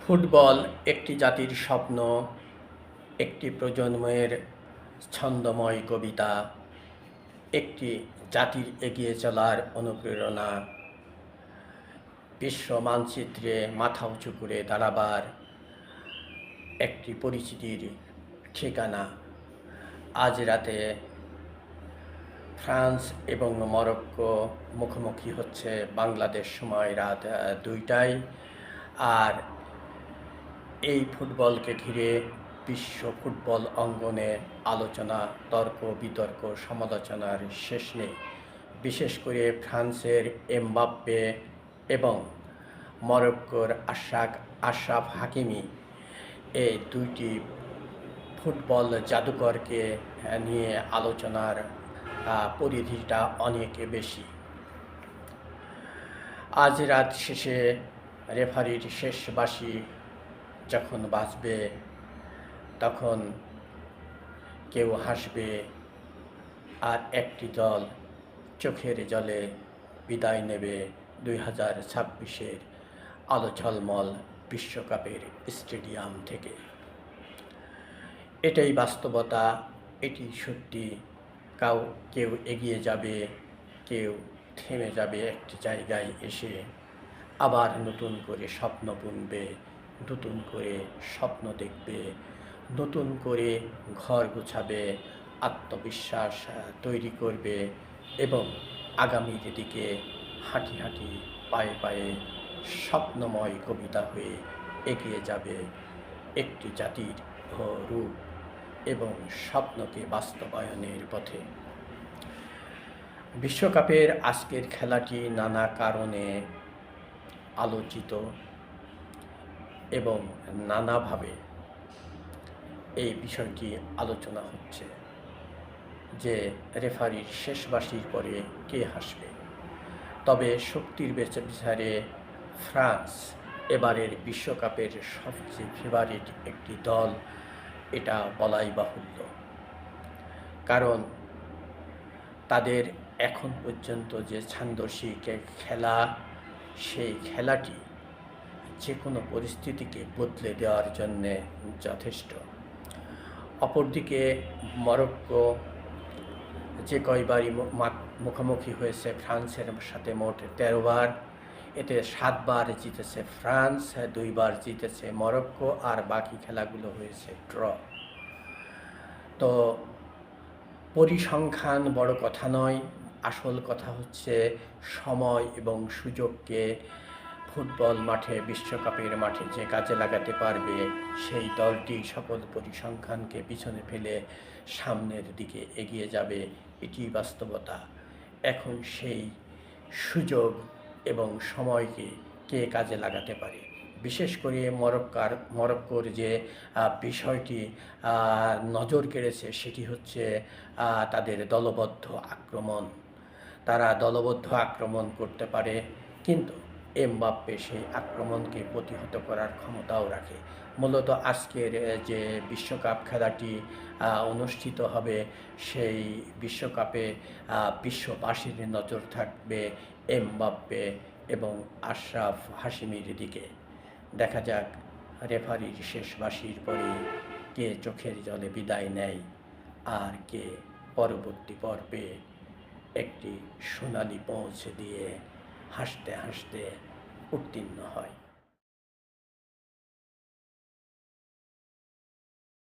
Football একটি জাতির স্বপ্ন, একটি প্রজন্মের ছন্দময় কবিতা, একটি জাতির এগিয়ে চলার অনুপ্রেরণা, বিশ্ব মানচিত্রে মাথা উঁচু করে দাঁড়াবার একটি পরিচিতির ঠিকানা। আজ রাতে ফ্রান্স এবং মরক্কো মুখোমুখি হচ্ছে বাংলাদেশ সময় রাত 2টায়। আর এই ফুটবলকে ঘিরে বিশ্ব ফুটবল অঙ্গনে আলোচনা, তর্ক বিতর্ক, সমালোচনার শেষ নেই। বিশেষ করে ফ্রান্সের এমবাপ্পে এবং মরক্কোর আশরাফ হাকিমি, এই দুইটি ফুটবল জাদুকরকে নিয়ে আলোচনার পরিধিটা অনেক বেশি। আজ রাত শেষে রেফারির শেষ বাঁশি যখন বাজবে, তখন কেউ হাসবে আর একটি দল চোখের জলে বিদায় নেবে 2026-এর আলো ঝলমল বিশ্বকাপের স্টেডিয়াম থেকে। এটাই বাস্তবতা, এটি সত্যি। কেউ এগিয়ে যাবে, কেউ থেমে যাবে একটি জায়গায় এসে, আবার নতুন করে স্বপ্ন বুনবে, নতুন করে স্বপ্ন দেখবে, নতুন করে ঘর গোছাবে, আত্মবিশ্বাস তৈরি করবে এবং আগামীর দিকে হাঁটি হাঁটি পায়ে পায়ে স্বপ্নময় কবিতা হয়ে এগিয়ে যাবে একটি জাতির রূপ এবং স্বপ্নকে বাস্তবায়নের পথে। বিশ্বকাপের আজকের খেলাটি নানা কারণে আলোচিত এবং নানাভাবে এই বিষয়টি আলোচনা হচ্ছে যে রেফারির শেষ বাঁশির পরে কে হাসবে। তবে শক্তির বিচারে ফ্রান্স এবারের বিশ্বকাপের সবচেয়ে ফেভারিট একটি দল, এটা বলাই বাহুল্য। কারণ তাদের এখন পর্যন্ত যে ছান্দসিক খেলা, সেই খেলাটি যে কোনো পরিস্থিতিকে বদলে দেওয়ার জন্যে যথেষ্ট। অপরদিকে মরক্কো যে কয়বারই মুখোমুখি হয়েছে ফ্রান্সের সাথে, মোট 13 বার, এতে 7 বার জিতেছে ফ্রান্স, 2 বার জিতেছে মরক্কো, আর বাকি খেলাগুলো হয়েছে ড্র। তো পরিসংখ্যান বড় কথা নয়, আসল কথা হচ্ছে সময় এবং সুযোগকে ফুটবল মাঠে, বিশ্বকাপের মাঠে যে কাজে লাগাতে পারবে, সেই দলটি সকল পরিসংখ্যানকে পিছনে ফেলে সামনের দিকে এগিয়ে যাবে। এটি বাস্তবতা। এখন সেই সুযোগ এবং সময়কে কে কাজে লাগাতে পারে। বিশেষ করে মরক্কোর যে বিষয়টি নজর কেড়েছে, সেটি হচ্ছে তাদের দলবদ্ধ আক্রমণ। তারা দলবদ্ধ আক্রমণ করতে পারে, কিন্তু এমবাপ্পে সেই আক্রমণকে প্রতিহত করার ক্ষমতাও রাখে। মূলত আজকের যে বিশ্বকাপ খেলাটি অনুষ্ঠিত হবে, সেই বিশ্বকাপে বিশ্ববাসীর নজর থাকবে এমবাপ্পে এবং আশরাফ হাকিমির দিকে। দেখা যাক রেফারির শেষ বাঁশির পরে কে চোখের জলে বিদায় নেয় আর কে পরবর্তী পর্বে একটি সোনালি পৌঁছে দিয়ে হাসতে হাসতে উত্তীর্ণ হয়।